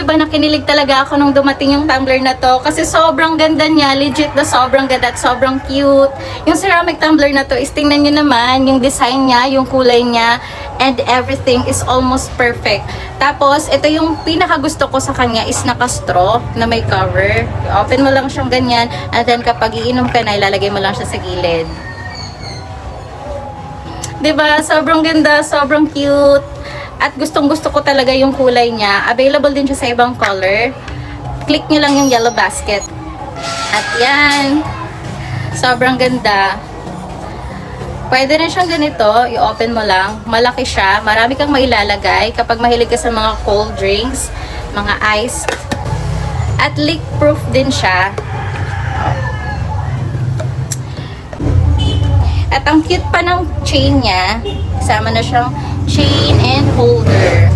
nyo ba na kinilig talaga ako nung dumating yung tumbler na to? Kasi sobrang ganda niya, legit na sobrang ganda at sobrang cute. Yung ceramic tumbler na to is tingnan nyo naman yung design niya, yung kulay niya, and everything is almost perfect. Tapos, ito yung pinaka gusto ko sa kanya is naka-straw na may cover. Open mo lang siyang ganyan, and then kapag iinom ka na, ilalagay mo lang siya sa gilid. Diba? Sobrang ganda, sobrang cute. At gustong gusto ko talaga yung kulay niya. Available din siya sa ibang color. Click nyo lang yung yellow basket. At yan. Sobrang ganda. Pwede rin siyang ganito. I-open mo lang. Malaki siya. Marami kang mailalagay kapag mahilig ka sa mga cold drinks, mga ice. At leak-proof din siya. At ang cute pa ng chain niya. Kasama na siyang chain and holder.